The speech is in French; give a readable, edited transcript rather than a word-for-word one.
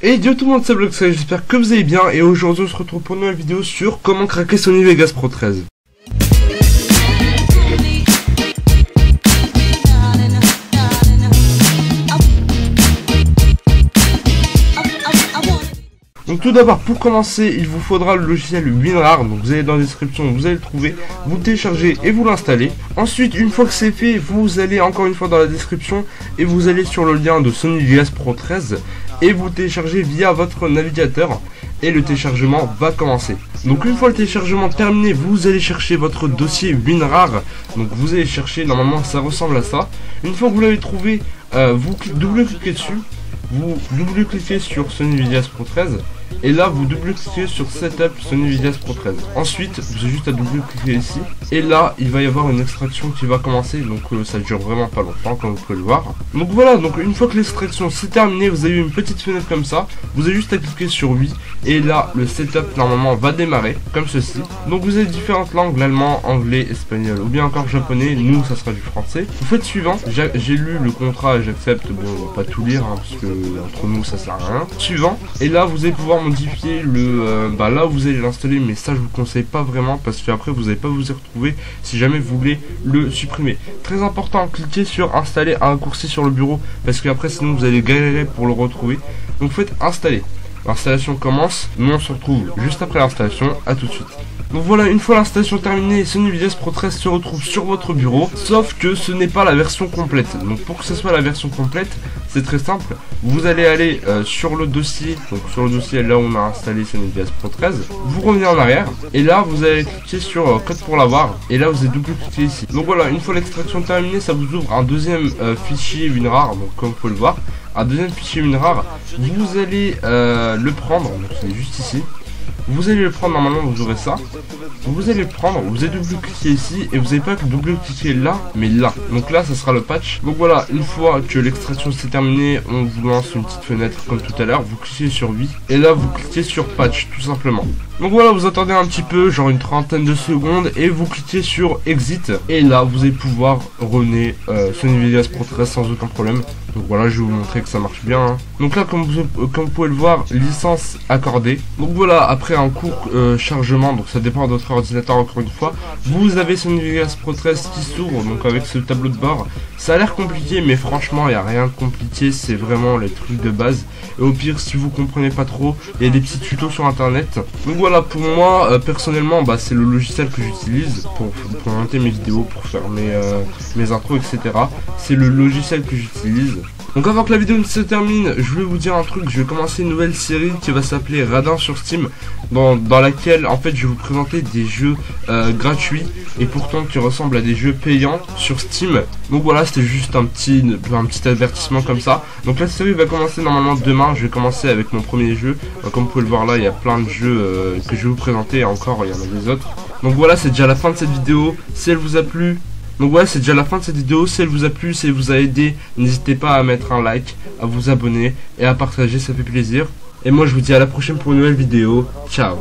Et yo tout le monde, c'est Bloxy, j'espère que vous allez bien et aujourd'hui on se retrouve pour une nouvelle vidéo sur comment craquer Sony Vegas Pro 13. Donc tout d'abord, pour commencer, il vous faudra le logiciel WinRAR, donc vous allez dans la description, vous allez le trouver, vous le téléchargez et vous l'installez. Ensuite, une fois que c'est fait, vous allez encore une fois dans la description et vous allez sur le lien de Sony Vegas Pro 13 et vous le téléchargez via votre navigateur et le téléchargement va commencer. Donc une fois le téléchargement terminé, vous allez chercher votre dossier WinRAR, donc vous allez chercher, normalement ça ressemble à ça. Une fois que vous l'avez trouvé, vous double-cliquez dessus. Vous double-cliquez sur Sony Vegas Pro 13 et là vous double-cliquez sur Setup Sony Vegas Pro 13. Ensuite vous avez juste à double-cliquer ici et là il va y avoir une extraction qui va commencer, donc ça dure vraiment pas longtemps comme vous pouvez le voir. Donc voilà, donc une fois que l'extraction c'est terminé, vous avez une petite fenêtre comme ça, vous avez juste à cliquer sur oui et là le setup normalement va démarrer comme ceci. Donc vous avez différentes langues, l'allemand, anglais, espagnol ou bien encore japonais, nous ça sera du français. Vous faites suivant, j'ai lu le contrat et j'accepte, bon on va pas tout lire hein, parce que entre nous ça sert à rien. Suivant, et là vous allez pouvoir modifier le là où vous allez l'installer, mais ça je vous conseille pas vraiment parce que après vous n'allez pas vous y retrouver si jamais vous voulez le supprimer. Très important, cliquez sur installer un raccourci sur le bureau parce que après sinon vous allez galérer pour le retrouver. Donc faites installer. L'installation commence, nous on se retrouve juste après l'installation, à tout de suite. Donc voilà, une fois l'installation terminée, Sony Vegas Pro 13 se retrouve sur votre bureau, sauf que ce n'est pas la version complète. Donc pour que ce soit la version complète, c'est très simple, vous allez aller sur le dossier, donc sur le dossier là où on a installé Sony Vegas Pro 13, vous revenez en arrière, et là vous allez cliquer sur code pour l'avoir, et là vous allez double-cliquer ici. Donc voilà, une fois l'extraction terminée, ça vous ouvre un deuxième fichier WinRAR, donc comme vous pouvez le voir, un deuxième fichier WinRAR, vous allez le prendre, donc c'est juste ici. Vous allez le prendre, normalement vous aurez ça. Vous allez le prendre, vous allez double-cliquer ici et vous n'avez pas que double-cliquer là, mais là. Donc là, ça sera le patch. Donc voilà, une fois que l'extraction s'est terminée, on vous lance une petite fenêtre comme tout à l'heure. Vous cliquez sur oui et là vous cliquez sur patch, tout simplement. Donc voilà, vous attendez un petit peu, genre une trentaine de secondes et vous cliquez sur exit. Et là, vous allez pouvoir runner Sony Vegas Pro 13 sans aucun problème. Donc voilà, je vais vous montrer que ça marche bien. Hein. Donc là, comme vous pouvez le voir, licence accordée. Donc voilà, après un court chargement, donc ça dépend de votre ordinateur encore une fois, vous avez Sony Vegas Pro 13 qui s'ouvre, donc avec ce tableau de bord. Ça a l'air compliqué, mais franchement, il n'y a rien de compliqué, c'est vraiment les trucs de base. Et au pire, si vous comprenez pas trop, il y a des petits tutos sur internet. Donc voilà, pour moi, personnellement, c'est le logiciel que j'utilise pour monter mes vidéos, pour faire mes intros, etc. C'est le logiciel que j'utilise. Donc avant que la vidéo ne se termine, je vais vous dire un truc, je vais commencer une nouvelle série qui va s'appeler Radin sur Steam, dans laquelle en fait je vais vous présenter des jeux gratuits et pourtant qui ressemblent à des jeux payants sur Steam. Donc voilà, c'était juste un petit avertissement comme ça. Donc la série va commencer normalement demain, je vais commencer avec mon premier jeu. Comme vous pouvez le voir là, il y a plein de jeux que je vais vous présenter et encore il y en a des autres. Donc voilà, c'est déjà la fin de cette vidéo, si elle vous a plu. Donc voilà, c'est déjà la fin de cette vidéo. Si elle vous a plu, si elle vous a aidé, n'hésitez pas à mettre un like, à vous abonner et à partager, ça fait plaisir. Et moi je vous dis à la prochaine pour une nouvelle vidéo. Ciao.